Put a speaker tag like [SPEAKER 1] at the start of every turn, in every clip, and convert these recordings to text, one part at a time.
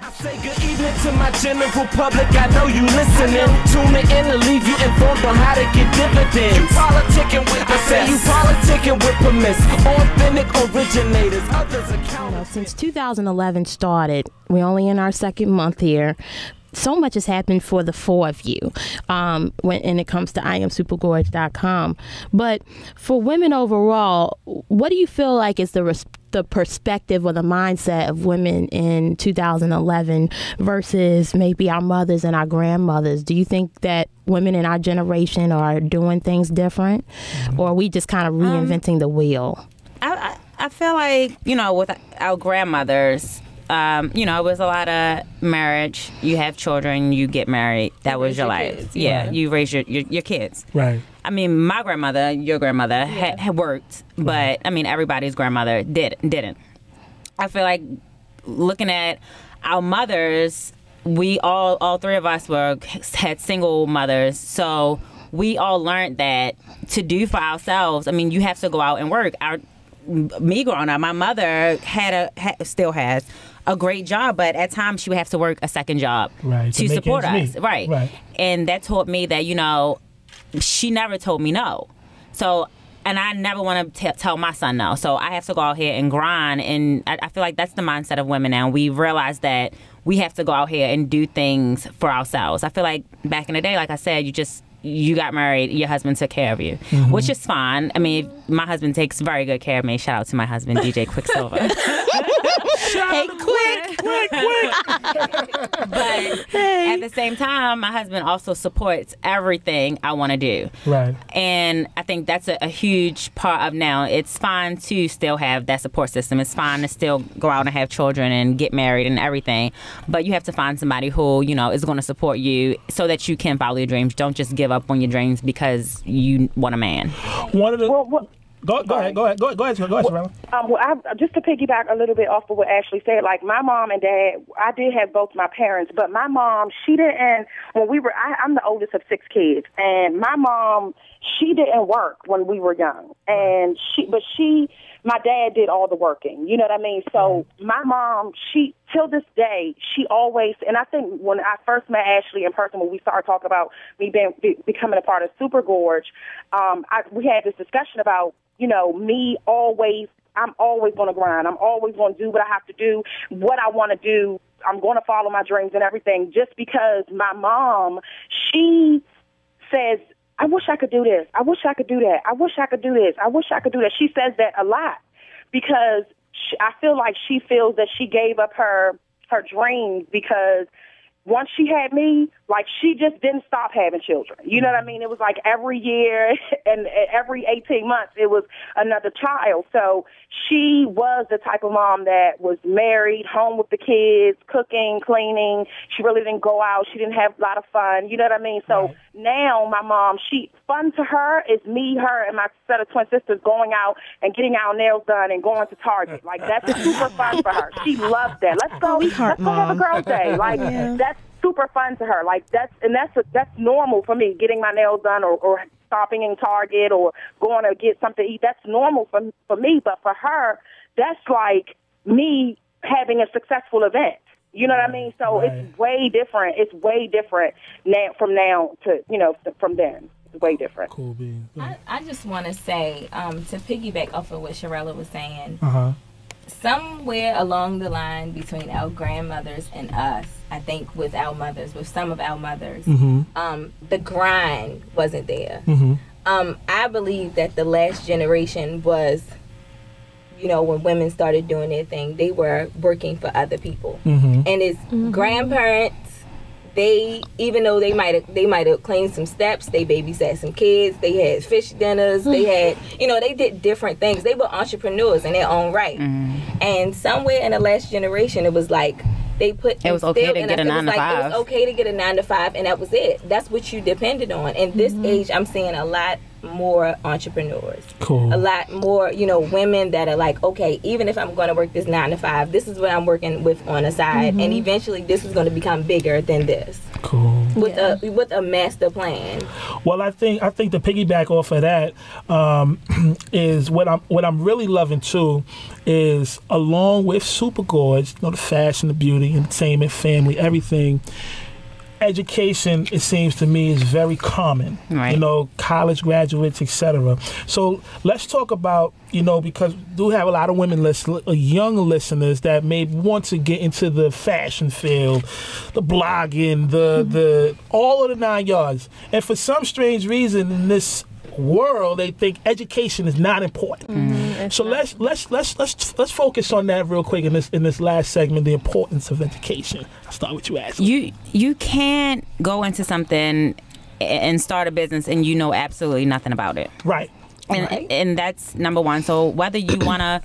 [SPEAKER 1] I say good evening to my general public. I know you listening. Tuning in to leave you informed on how to get dividends. You politicking with I say you politicking with permits. Authentic originators. Others account.
[SPEAKER 2] Since 2011 started, we're only in our second month here. So much has happened for the four of you when it comes to IamSuperGorge.com. But for women overall, what do you feel like is the perspective or the mindset of women in 2011 versus maybe our mothers and our grandmothers? Do you think that women in our generation are doing things different, or are we just kind of reinventing the wheel?
[SPEAKER 3] I feel like, with our grandmothers, it was a lot of marriage. You have children, you get married. That was your life. Kids. Yeah, right. You raise your kids.
[SPEAKER 4] Right.
[SPEAKER 3] I mean, my grandmother, your grandmother, had worked, but I mean, everybody's grandmother didn't. I feel like looking at our mothers, we all three of us had single mothers, so we all learned that to do for ourselves. I mean, you have to go out and work. Me growing up, my mother still has a great job, but at times she would have to work a second job to support us. Right. And that taught me that, she never told me no. So, and I never want to tell my son no. So I have to go out here and grind. And I feel like that's the mindset of women now. We realize that we have to go out here and do things for ourselves. I feel like back in the day, like I said, you got married, your husband took care of you, which is fine. I mean, my husband takes very good care of me. Shout out to my husband, DJ Quicksilver.
[SPEAKER 2] Hey, quick.
[SPEAKER 3] But at the same time, my husband also supports everything I want to do.
[SPEAKER 4] Right.
[SPEAKER 3] And I think that's a huge part of now. It's fine to still have that support system. It's fine to still go out and have children and get married and everything. But you have to find somebody who, is going to support you so that you can follow your dreams. Don't just give up on your dreams because you want a man.
[SPEAKER 4] One of the... Go ahead, Sorella.
[SPEAKER 5] Just to piggyback a little bit off of what Ashley said, like my mom and dad, I did have both my parents, but my mom, she didn't, I'm the oldest of 6 kids, and my mom, she didn't work when we were young, and my dad did all the working, you know what I mean? So my mom, she, till this day, she always, and I think when I first met Ashley in person, when we started talking about me becoming a part of Super Gorge, we had this discussion about, I'm always going to grind. I'm always going to do what I have to do, what I want to do. I'm going to follow my dreams and everything, just because my mom, she says, I wish I could do this. I wish I could do that. I wish I could do this. I wish I could do that. She says that a lot because I feel like she feels that she gave up her dreams because once she had me, like, she just didn't stop having children. You know what I mean? It was like every year and every 18 months it was another child. So she was the type of mom that was married, home with the kids, cooking, cleaning. She really didn't go out. She didn't have a lot of fun. You know what I mean? So now my mom, fun to her is me, her, and my set of twin sisters going out and getting our nails done and going to Target. Like, that's super fun for her. She loves that. Let's go have a girls' day. Like, that's super fun to her. Like, that's normal for me, getting my nails done or stopping in Target or going to get something to eat. That's normal for me, but for her, that's like me having a successful event. You know what I mean? So it's way different. It's way different from now to, from then. It's way different.
[SPEAKER 4] Cool bean.
[SPEAKER 6] I just want to say, to piggyback off of what Sorella was saying, somewhere along the line between our grandmothers and us, I think with some of our mothers, the grind wasn't there. I believe that the last generation was, when women started doing their thing, they were working for other people. And it's grandparents, even though they might have cleaned some steps, they babysat some kids, they had fish dinners, they had, they did different things. They were entrepreneurs in their own right. And somewhere in the last generation, it was like they put
[SPEAKER 3] it was okay to get a 9 to 5.
[SPEAKER 6] It was okay to get a 9 to 5, and that was it. That's what you depended on. In this age, I'm seeing a lot more entrepreneurs.
[SPEAKER 4] Cool.
[SPEAKER 6] A lot more, women that are like, okay, even if I'm going to work this 9 to 5, this is what I'm working with on the side, and eventually this is going to become bigger than this.
[SPEAKER 4] Cool.
[SPEAKER 6] with a master plan.
[SPEAKER 4] Well, I think to piggyback off of that is what I'm really loving too is along with SuperGorge, the fashion, the beauty, entertainment, family, everything. Education, it seems to me, is very common.
[SPEAKER 3] Right.
[SPEAKER 4] College graduates, etc. So let's talk about, because we do have a lot of women young listeners that may want to get into the fashion field, the blogging, the all of the 9 yards. And for some strange reason in this world, they think education is not important. So let's focus on that real quick in this last segment, the importance of education. I'll start with you, Ashley.
[SPEAKER 3] You can't go into something and start a business and you know absolutely nothing about it.
[SPEAKER 4] Right.
[SPEAKER 3] And that's number one. So whether you want to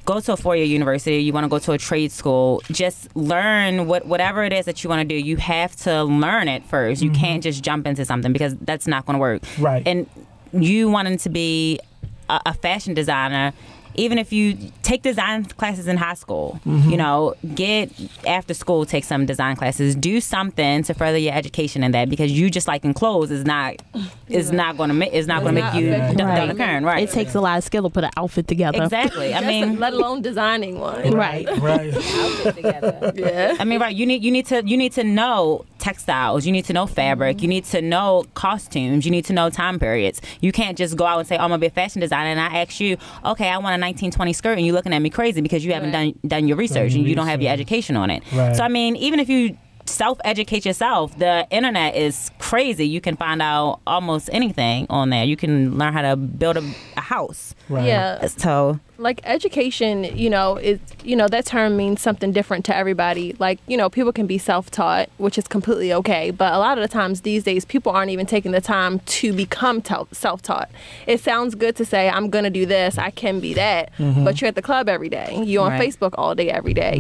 [SPEAKER 3] go to a 4-year university, you want to go to a trade school, just learn whatever it is that you want to do. You have to learn it first. You can't just jump into something because that's not going to work.
[SPEAKER 4] Right.
[SPEAKER 3] And you wanting to be a fashion designer, even if you take design classes in high school, get after school, take some design classes, do something to further your education in that, because you just liking clothes is not going to make you done occurring. Right.
[SPEAKER 2] It takes a lot of skill to put an outfit together.
[SPEAKER 3] Exactly. I mean,
[SPEAKER 6] let alone designing one.
[SPEAKER 2] Right.
[SPEAKER 6] Outfit together. Yeah.
[SPEAKER 3] I mean, right. You need to know textiles. You need to know fabric. You need to know costumes. You need to know time periods. You can't just go out and say, "Oh, I'm gonna be a fashion designer," and I ask you, "Okay, I want a 1920 skirt," and you're looking at me crazy because you haven't done your research and you don't have your education on it.
[SPEAKER 4] Right.
[SPEAKER 3] So I mean, even if you self-educate yourself, the internet is crazy. You can find out almost anything on there. You can learn how to build a house.
[SPEAKER 4] Right.
[SPEAKER 6] Yeah.
[SPEAKER 3] So
[SPEAKER 6] like education, that term means something different to everybody. Like, people can be self-taught, which is completely okay. But a lot of the times these days, people aren't even taking the time to become self-taught. It sounds good to say, I'm going to do this, I can be that. But you're at the club every day. You're on Facebook all day, every day.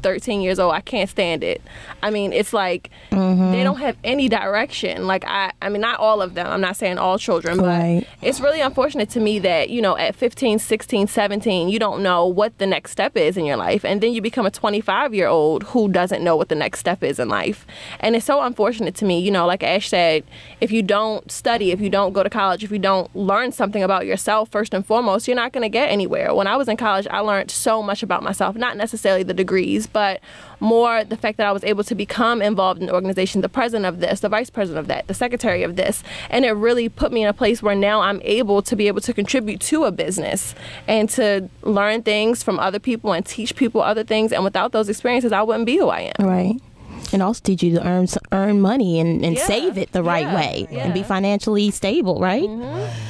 [SPEAKER 6] 13 years old, I can't stand it. I mean, it's like they don't have any direction. Like, I mean, not all of them. I'm not saying all children, but it's really unfortunate to me that, at 15, 16, 17, you don't know what the next step is in your life. And then you become a 25-year-old who doesn't know what the next step is in life. And it's so unfortunate to me, like Ash said, if you don't study, if you don't go to college, if you don't learn something about yourself, first and foremost, you're not going to get anywhere. When I was in college, I learned so much about myself, not necessarily the degrees, but more the fact that I was able to become involved in the organization, the president of this, the vice president of that, the secretary of this. And it really put me in a place where now I'm able to contribute to a business and to learn things from other people and teach people other things. And without those experiences, I wouldn't be who I am.
[SPEAKER 2] Right. And also teach you to earn money and save it the right way and be financially stable, right?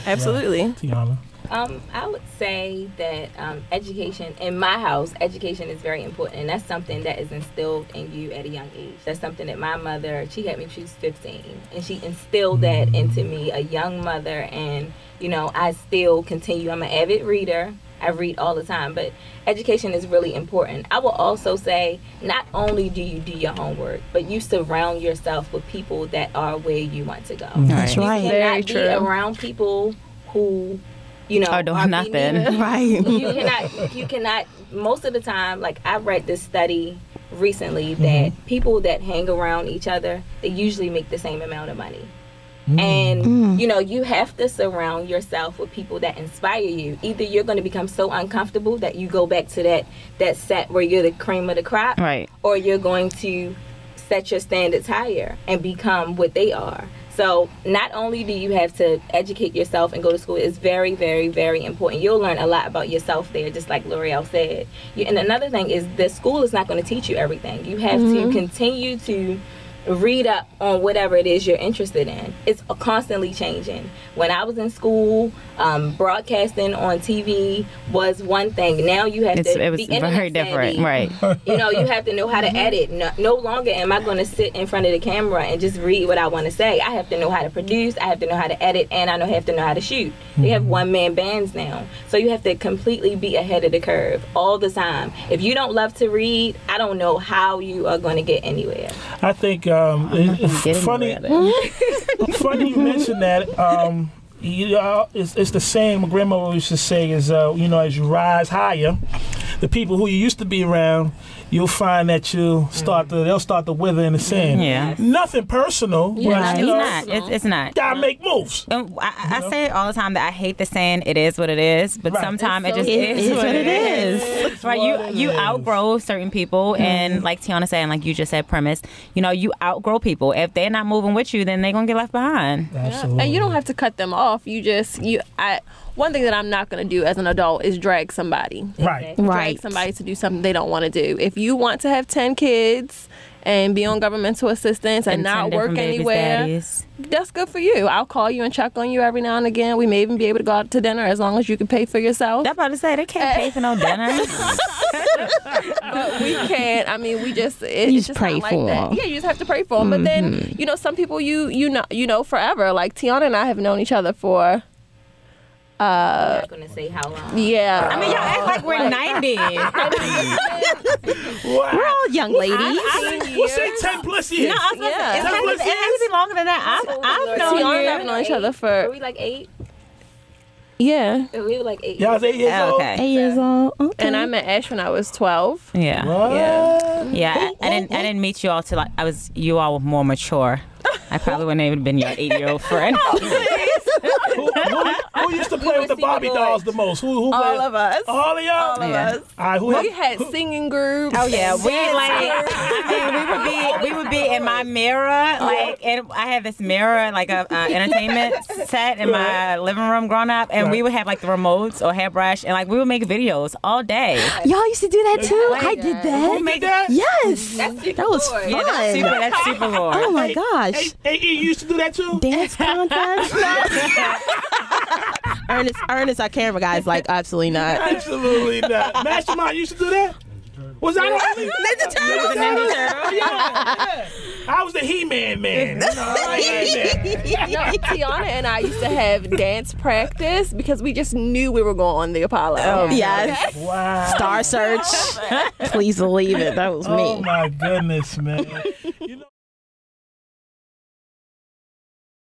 [SPEAKER 6] Absolutely.
[SPEAKER 4] Tiana.
[SPEAKER 6] I would say that education, in my house, education is very important. And that's something that is instilled in you at a young age. That's something that my mother, she had me when she was 15. And she instilled that into me, a young mother. And, I still continue. I'm an avid reader. I read all the time. But education is really important. I will also say, not only do you do your homework, but you surround yourself with people that are where you want to go.
[SPEAKER 2] That's right.
[SPEAKER 6] You cannot be around people who
[SPEAKER 3] are doing nothing.
[SPEAKER 2] Right.
[SPEAKER 6] You cannot, most of the time, like I read this study recently that people that hang around each other, they usually make the same amount of money. And, you have to surround yourself with people that inspire you. Either you're going to become so uncomfortable that you go back to that set where you're the cream of the crop,
[SPEAKER 3] right? Or
[SPEAKER 6] you're going to set your standards higher and become what they are. So not only do you have to educate yourself and go to school, it's very, very, very important. You'll learn a lot about yourself there, just like L'Oreal said. And another thing is the school is not going to teach you everything. You have to continue to read up on whatever it is you're interested in. It's constantly changing. When I was in school, broadcasting on TV was one thing. Now you have
[SPEAKER 3] it was very different, right?
[SPEAKER 6] You have to know how to edit. No longer am I going to sit in front of the camera and just read what I want to say. I have to know how to produce, I have to know how to edit, and I have to know how to shoot. They have one-man bands now. So you have to completely be ahead of the curve all the time. If you don't love to read, I don't know how you are going to get anywhere.
[SPEAKER 4] I think it's funny you mentioned that. It's the same my grandmother used to say is, as you rise higher, the people who you used to be around, you'll find that they'll start to wither in the sand.
[SPEAKER 3] Yeah.
[SPEAKER 4] Nothing personal.
[SPEAKER 2] Yeah,
[SPEAKER 4] but,
[SPEAKER 3] it's not.
[SPEAKER 4] Gotta make moves.
[SPEAKER 3] I say it all the time that I hate the saying "it is what it is," but sometimes it just is what it is. Right? You outgrow certain people, and like Tiana said, and like you just said, premise. You outgrow people. If they're not moving with you, then they're gonna get left behind.
[SPEAKER 4] Absolutely.
[SPEAKER 7] And you don't have to cut them off. One thing that I'm not going to do as an adult is drag somebody.
[SPEAKER 4] Right.
[SPEAKER 7] Drag somebody to do something they don't want to do. If you want to have 10 kids and be on governmental assistance and not work anywhere, that's good for you. I'll call you and check on you every now and again. We may even be able to go out to dinner as long as you can pay for yourself.
[SPEAKER 3] I'm about to say, they can't pay for no dinner.
[SPEAKER 7] But we can't. I mean,
[SPEAKER 2] you just pray for them.
[SPEAKER 7] Yeah, you just have to pray for them. But then, some people you know forever. Like Tiana and I have known each other for...
[SPEAKER 6] I'm not gonna say how long.
[SPEAKER 7] Yeah.
[SPEAKER 3] I mean, y'all act like we're 90.
[SPEAKER 2] We're all young ladies.
[SPEAKER 4] We'll say 10 plus years.
[SPEAKER 3] No, I was gonna say, it has to be longer than that. I've known
[SPEAKER 7] Tiana
[SPEAKER 3] you.
[SPEAKER 7] and I've known each other for...
[SPEAKER 6] Are we like 8?
[SPEAKER 7] Yeah.
[SPEAKER 6] We were like 8.
[SPEAKER 4] Y'all was 8 years old?
[SPEAKER 3] Okay.
[SPEAKER 2] 8 years old. Okay.
[SPEAKER 7] And I met Ash when I was 12.
[SPEAKER 3] Yeah.
[SPEAKER 4] What?
[SPEAKER 3] Yeah. I didn't meet you all till you all were more mature. I probably wouldn't even been your 8-year-old friend.
[SPEAKER 4] Who used to play with the Barbie dolls the most? Who
[SPEAKER 7] All of us.
[SPEAKER 4] All of y'all?
[SPEAKER 7] All of us.
[SPEAKER 4] All right,
[SPEAKER 7] We had singing groups.
[SPEAKER 3] Oh yeah, we would be in my mirror, and I had this mirror, like a entertainment set in my living room growing up, and we would have like the remotes or hairbrush, and we would make videos all day.
[SPEAKER 2] Y'all used to do that too? I did that.
[SPEAKER 4] Who made that?
[SPEAKER 2] Yes. That was fun.
[SPEAKER 3] Yeah, that's super Gorge.
[SPEAKER 2] Oh my gosh.
[SPEAKER 4] Hey, you used to do that too?
[SPEAKER 2] Dance contest? Ernest, our camera guy, is like, absolutely not.
[SPEAKER 4] Absolutely not. Mastermind used to do that? Was I the only?
[SPEAKER 2] Ninja Turtles.
[SPEAKER 4] Yeah. I was the He-Man man.
[SPEAKER 7] Tiana and I used to have dance practice because we just knew we were going on the Apollo.
[SPEAKER 2] Oh, yes.
[SPEAKER 4] Wow.
[SPEAKER 2] Star Search. Please believe it. That was me.
[SPEAKER 4] Oh my goodness, man.